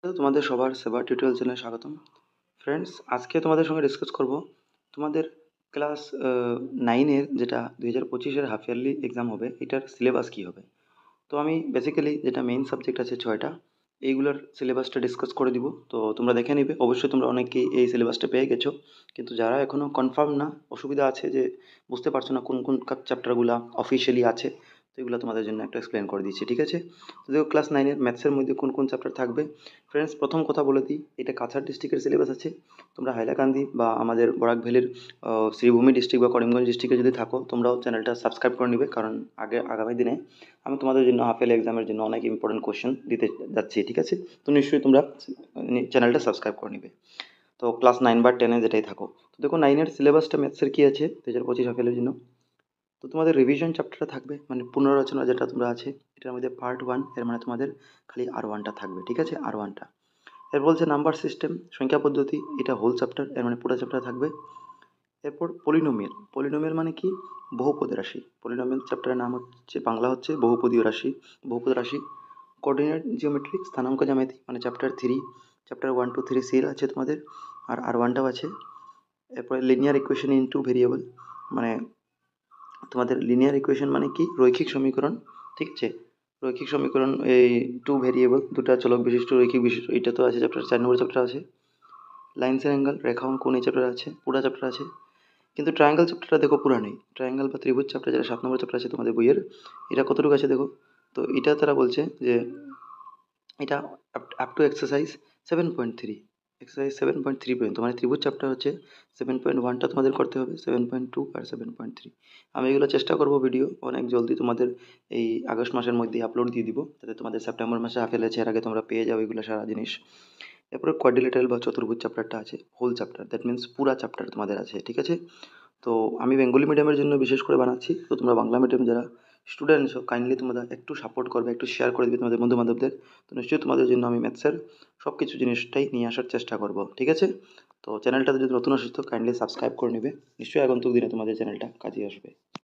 তোমাদের সবার সেবা টিউটোরিয়াল চ্যানেলে স্বাগতম। ফ্রেন্ডস, আজকে তোমাদের সঙ্গে ডিসকাস করব তোমাদের ক্লাস 9-এর যেটা 2025-এর হাফ ইয়ারলি এক্সাম হবে, এটার সিলেবাস কী হবে। তো আমি বেসিক্যালি যেটা মেইন সাবজেক্ট আছে 6টা, এইগুলোর সিলেবাসটা ডিসকাস করে দিব। তো তোমরা দেখে নিবে। অবশ্যই তোমরা অনেকেই এই সিলেবাসটা পেয়ে গেছো, কিন্তু যারা এখনও কনফার্ম না, অসুবিধা আছে যে বুঝতে পারছো না কোন কোন চ্যাপ্টারগুলো অফিসিয়ালি আছে, তো এগুলো তোমাদের জন্য একটা এক্সপ্লেন করে দিচ্ছি, ঠিক আছে। তো দেখো, ক্লাস 9-এর ম্যাথসের মধ্যে কোন কোন চ্যাপ্টার থাকবে। ফ্রেন্ডস, প্রথম কথা বলে দিই, এটা কাছাড় ডিস্ট্রিক্টের সিলেবাস আছে। তোমরা হাইলাকান্দি বা আমাদের বরাক ভ্যালির শ্রীভূমি ডিস্ট্রিক্ট বা করিমগঞ্জ ডিস্ট্রিক্টে যদি থাকো, তোমরাও চ্যানেলটা সাবস্ক্রাইব করে নিবে, কারণ আগামী দিনে আমি তোমাদের জন্য হাফ ইয়ারলি এক্সামের জন্য অনেক ইম্পর্টেন্ট কোশ্চেন দিতে যাচ্ছি, ঠিক আছে। তো নিশ্চয়ই তোমরা চ্যানেলটা সাবস্ক্রাইব করে নিবে। তো ক্লাস 9 বা 10-এ যেটাই থাকো, তো দেখো 9-এর সিলেবাসটা ম্যাথসের কী আছে 2025 হাফ ইয়ারলির জন্য। তো তোমাদের রিভিশন চ্যাপ্টারটা থাকবে, মানে পুনরালোচনা যেটা তোমরা আছে, এটার মধ্যে পার্ট 1, এর মানে তোমাদের খালি R1টা থাকবে, ঠিক আছে, R1টা। এর বলছে নাম্বার সিস্টেম, সংখ্যা পদ্ধতি, এটা হোল চ্যাপ্টার, এর মানে পুরো চ্যাপ্টার থাকবে। এরপর পলিনোমিয়াল, পলিনোমিয়াল মানে কি, বহুপদী রাশি। পলিনোমিয়াল চ্যাপ্টারের নাম হচ্ছে, বাংলা হচ্ছে বহুপদীয় রাশি, বহুপদ রাশি। কোঅর্ডিনেট জিওমেট্রি, স্থানাঙ্ক জ্যামিতি, মানে চ্যাপ্টার 3, চ্যাপ্টার 1 2 3 সি আছে তোমাদের, আর R1টাও আছে। এরপরে linear equation in two variable, মানে তোমাদের লিনিয়ার ইকুয়েশন মানে কি, রৈখিক সমীকরণ, ঠিক আছে। রৈখিক সমীকরণ, এই 2 ভেরিয়েবল, দুটা চলক বিশিষ্ট রৈখিক বিশিষ্ট, এটা তো আছে চ্যাপ্টার 4 নম্বর চ্যাপ্টার আছে। লাইনস অ্যান্ড অ্যাঙ্গেল, রেখা অঙ্কন, এই চ্যাপ্টার আছে, পুরা চ্যাপ্টার আছে। কিন্তু ট্রায়াঙ্গেল চ্যাপ্টারটা দেখো পুরা নেই। ট্রায়াঙ্গেল বা ত্রিভুজ চ্যাপ্টার, যেটা 7 নম্বর চ্যাপ্টার আছে তোমাদের বইয়ের, এটা কতটুকু আছে দেখো। তো এটা তারা বলছে যে এটা আপ টু এক্সারসাইজ 7.3, এক্সারসাইজ 7.3 পর্যন্ত, মানে ত্রিভুজ চ্যাপ্টার হচ্ছে 7.1টা তোমাদের করতে হবে, 7.2 আর 7.3। আমি এগুলো চেষ্টা করব ভিডিও অনেক জলদি তোমাদের এই আগস্ট মাসের মধ্যে আপলোড দিয়ে দিব, যাতে তোমাদের সেপ্টেম্বর মাসে হাফ এলেছে এর আগে তোমরা পেয়ে যাও এগুলো সারা জিনিস। এরপরে কোয়াড্রিলেটারাল বা চতুর্ভুজ চ্যাপ্টারটা আছে, হোল চ্যাপ্টার, দ্যাট মিন্স পুরা চ্যাপ্টার তোমাদের আছে, ঠিক আছে। তো আমি বেঙ্গলি মিডিয়ামের জন্য বিশেষ করে বানাচ্ছি, তো তোমরা বাংলা মিডিয়াম যারা স্টুডেন্টস কাইন্ডলি তোমরা একটু সাপোর্ট করবে, একটু শেয়ার করে দিবে তোমাদের বন্ধু বান্ধবদের। তো নিশ্চয়ই তোমাদের জন্য আমি ম্যাথসের সব কিছু জিনিসটাই নিয়ে আসার চেষ্টা করব, ঠিক আছে। তো চ্যানেলটাতে যদি নতুন আসো তো কাইন্ডলি সাবস্ক্রাইব করে নেবে, নিশ্চয়ই আগন্তুক দিনে তোমাদের চ্যানেলটা কাজে আসবে।